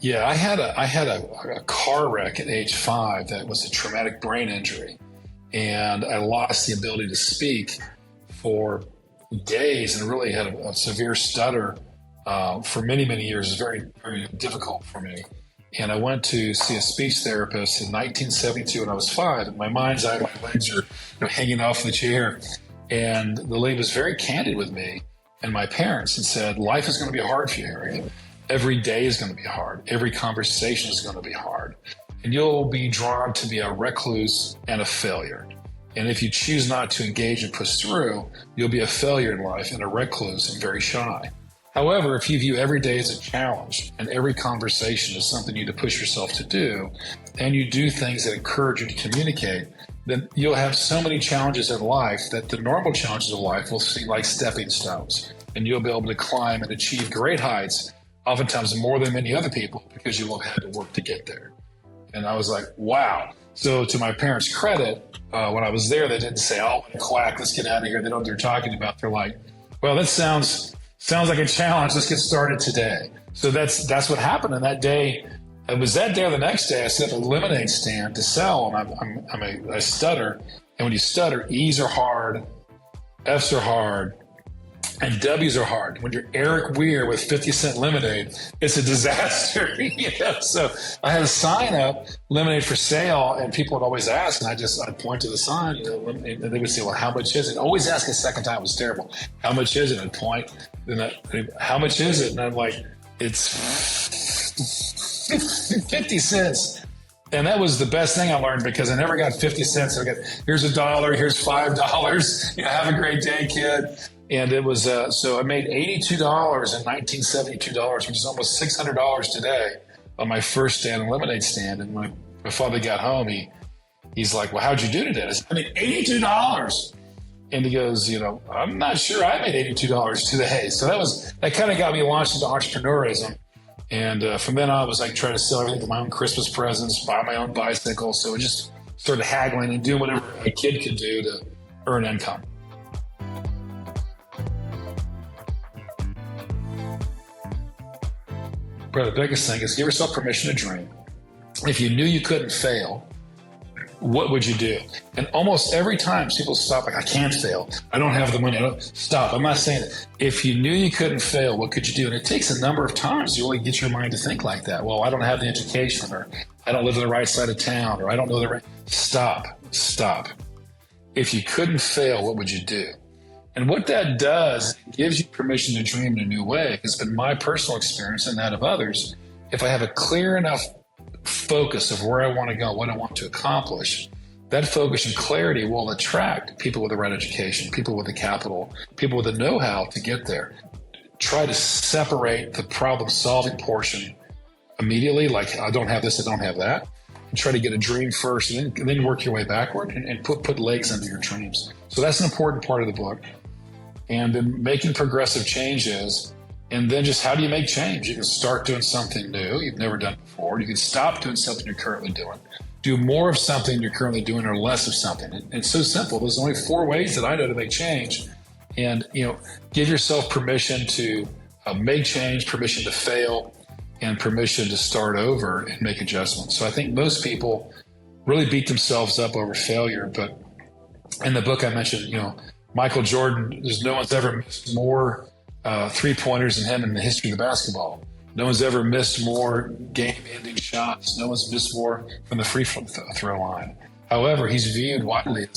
Yeah, I had a car wreck at age 5 that was a traumatic brain injury, and I lost the ability to speak for days, and really had a severe stutter for many, many years. It was very, very difficult for me. And I went to see a speech therapist in 1972 when I was 5. In my mind's eye, my legs are hanging off the chair. And the lady was very candid with me and my parents and said, life is going to be hard for you, Erik. Every day is going to be hard. Every conversation is going to be hard. And you'll be drawn to be a recluse and a failure. And if you choose not to engage and push through, you'll be a failure in life and a recluse and very shy. However, if you view every day as a challenge and every conversation as something you need to push yourself to do, and you do things that encourage you to communicate, then you'll have so many challenges in life that the normal challenges of life will seem like stepping stones. And you'll be able to climb and achieve great heights, oftentimes more than many other people, because you will have had to work to get there. And I was like, wow. So to my parents' credit, when I was there, they didn't say, oh, quack, let's get out of here. They know what they're talking about. They're like, well, that sounds like a challenge. Let's get started today. So that's what happened. And that day, it was that day or the next day, I set up a lemonade stand to sell. And I stutter. And when you stutter, E's are hard, F's are hard, and W's are hard. When you're Erik Weir with 50-cent lemonade, it's a disaster. So I had a sign up, lemonade for sale, and people would always ask, and I'd point to the sign, and they would say, well, how much is it? Always ask a second time. It was terrible. How much is it? I'd point, how much is it? And I'm like, it's 50 cents. And that was the best thing I learned, because I never got 50 cents. I got, here's $1, here's $5. Have a great day, kid. And it was, so I made $82 in 1972, which is almost $600 today on my first lemonade stand. And my father got home, he's like, well, how'd you do today? I said, I made $82. And he goes, I'm not sure I made $82 today. So that kind of got me launched into entrepreneurism. And from then on, I was like trying to sell everything from my own Christmas presents, buy my own bicycle. So I just started haggling and doing whatever a kid could do to earn income. Probably the biggest thing is give yourself permission to dream. If you knew you couldn't fail, what would you do? And almost every time people stop, like, I can't fail. I don't have the money. Stop. I'm not saying it. If you knew you couldn't fail, what could you do? And it takes a number of times to really get your mind to think like that. Well, I don't have the education, or I don't live on the right side of town, or I don't know the right. Stop. If you couldn't fail, what would you do? And what that does, it gives you permission to dream in a new way. It's been my personal experience and that of others. If I have a clear enough focus of where I want to go, what I want to accomplish, that focus and clarity will attract people with the right education, people with the capital, people with the know-how to get there. Try to separate the problem-solving portion immediately, like I don't have this, I don't have that. And try to get a dream first, and then work your way backward and put legs under your dreams. So that's an important part of the book. And then making progressive changes. And then just how do you make change? You can start doing something new you've never done before. You can stop doing something you're currently doing. Do more of something you're currently doing, or less of something. And it's so simple. There's only 4 ways that I know to make change. And, give yourself permission to make change, permission to fail, and permission to start over and make adjustments. So I think most people really beat themselves up over failure. But in the book I mentioned, Michael Jordan, there's no one's ever missed more three-pointers than him in the history of the basketball. No one's ever missed more game-ending shots. No one's missed more from the free throw line. However, he's viewed widely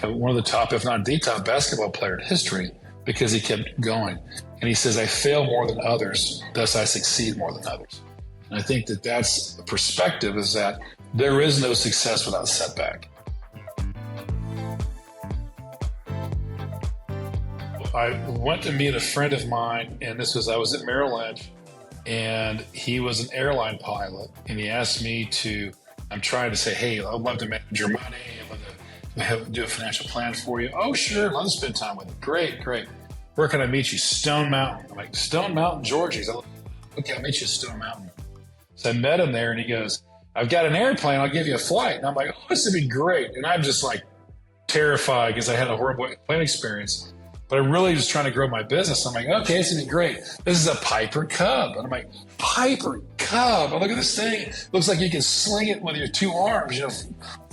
as one of the top, if not the top, basketball player in history because he kept going. And he says, I fail more than others, thus I succeed more than others. And I think that's the perspective, is that there is no success without setback. I went to meet a friend of mine, and I was at Merrill Lynch, and he was an airline pilot, and he asked me I'm trying to say, hey, I'd love to manage your money, I'd love to do a financial plan for you. Oh, sure, I'll spend time with you. Great. Where can I meet you? Stone Mountain. I'm like, Stone Mountain, Georgia? He's like, okay, I'll meet you at Stone Mountain. So I met him there, and he goes, I've got an airplane, I'll give you a flight. And I'm like, oh, this would be great. And I'm just like terrified because I had a horrible plane experience. But I really was trying to grow my business. I'm like, okay, this would be great. This is a Piper Cub. And I'm like, Piper Cub, look at this thing. Looks like you can sling it with your two arms,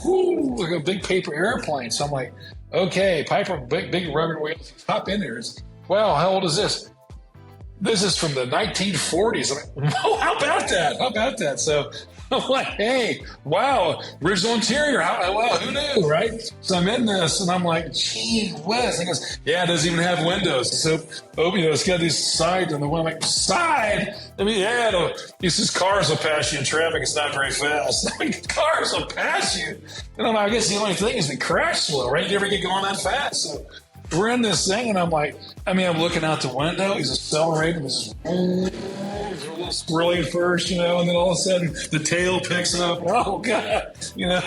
whoo, like a big paper airplane. So I'm like, okay, Piper, big rubber wheels, hop in there. Wow, how old is this? This is from the 1940s. I'm like, whoa, how about that? So I'm like, hey, wow, original interior. Wow, who knew, right? So I'm in this, and I'm like, gee whiz. He goes, yeah, it doesn't even have windows. So, it's got these sides on the one. I'm like, side? I mean, yeah, these cars will pass you in traffic. It's not very fast. I mean, cars will pass you. And I'm like, I guess the only thing is we crash slow, right? You never get going that fast. So we're in this thing, and I'm like, I'm looking out the window. He's accelerating. He's just, a little squirrely at first, and then all of a sudden the tail picks up. Oh, God. Then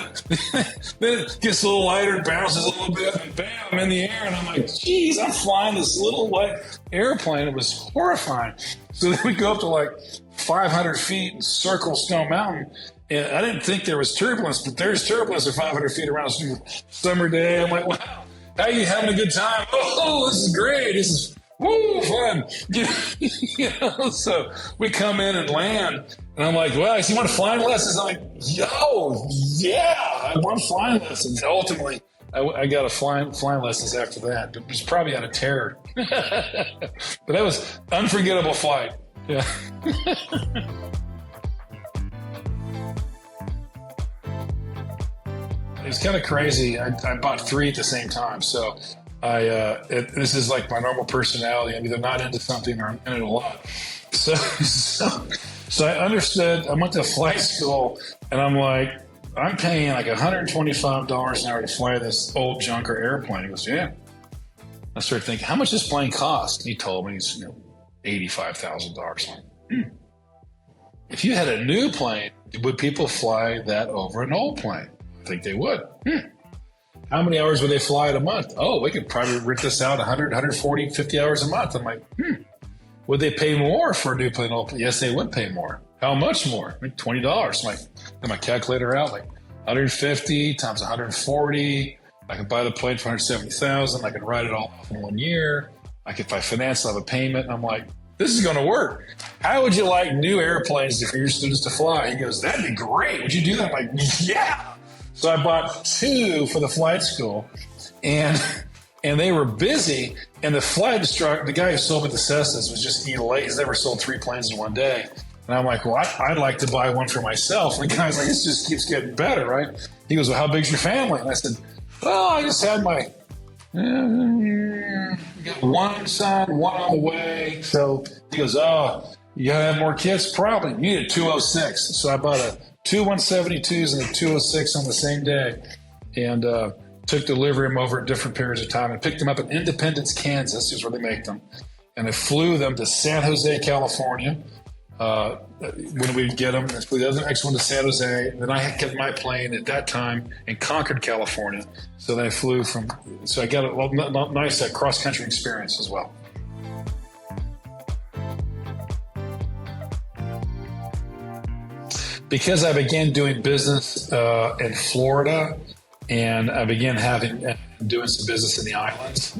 it gets a little lighter, bounces a little bit, and bam, I'm in the air. And I'm like, geez, I'm flying this little light airplane. It was horrifying. So then we go up to like 500 feet and circle Stone Mountain. And I didn't think there was turbulence, but there's turbulence at 500 feet around a summer day. I'm like, wow. How are you having a good time? Oh, this is great. This is fun. So we come in and land, and I'm like, well, you want flying lessons? I'm like, yo, yeah, I want flying lessons. Ultimately, I got a flying lessons after that. It was probably out of terror. But that was unforgettable flight. Yeah. It's kind of crazy. I bought 3 at the same time. So this is like my normal personality. I'm either not into something or I'm in it a lot. So I understood. I went to flight school, and I'm like, I'm paying like $125 an hour to fly this old junker airplane. He goes, yeah. I started thinking, how much does this plane cost? He told me it's $85,000. Like, If you had a new plane, would people fly that over an old plane? I think they would. How many hours would they fly a month? Oh, we could probably rent this out 100, 140, 50 hours a month. I'm like, Would they pay more for a new plane? Yes, they would pay more. How much more? Like $20. Like, get my calculator out, like 150 times 140. I can buy the plane for $170,000. I can write it all off in 1 year. If I finance, I'll have a payment. And I'm like, this is going to work. How would you like new airplanes for your students to fly? He goes, that'd be great. Would you do that? I'm like, yeah. So I bought 2 for the flight school, and they were busy. And the flight instructor, the guy who sold me the Cessnas, was just late. He's never sold 3 planes in one day. And I'm like, well, I'd like to buy one for myself. And the guy's like, this just keeps getting better, right? He goes, well, how big's your family? And I said, well, I just had my got 1 son, 1 on the way. So he goes, oh, you gotta have more kids? Probably. You need a 206. So I bought 2 172s and a 206 on the same day, and took delivery of them over at different periods of time, and picked them up in Independence, Kansas, is where they make them. And I flew them to San Jose, California. When we get them, I flew the next one to San Jose. And then I had kept my plane at that time in Concord, California. So then I flew so I got a nice cross-country experience as well. Because I began doing business in Florida, and I began doing some business in the islands,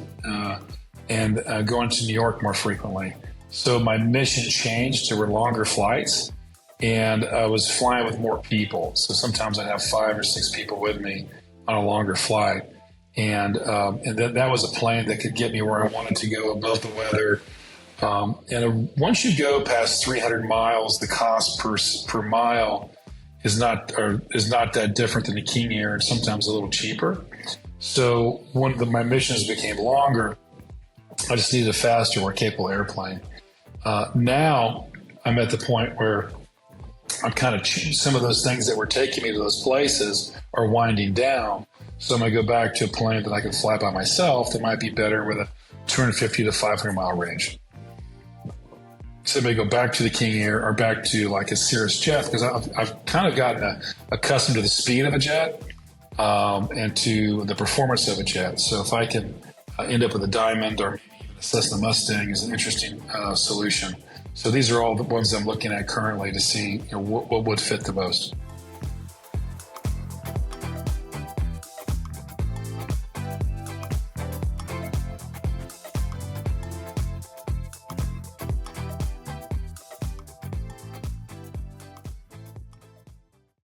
and going to New York more frequently. So my mission changed to longer flights, and I was flying with more people. So sometimes I'd have 5 or 6 people with me on a longer flight, and that was a plane that could get me where I wanted to go above the weather. And once you go past 300 miles, the cost per mile is not that different than the King Air, and sometimes a little cheaper. So my missions became longer. I just needed a faster, more capable airplane. Now I'm at the point where I'm kind of some of those things that were taking me to those places are winding down. So I'm going to go back to a plane that I can fly by myself that might be better with a 250 to 500 mile range. So I may go back to the King Air or back to like a Cirrus jet, because I've kind of gotten accustomed to the speed of a jet and to the performance of a jet. So if I can end up with a Diamond or a Cessna Mustang is an interesting solution. So these are all the ones I'm looking at currently to see what would fit the most.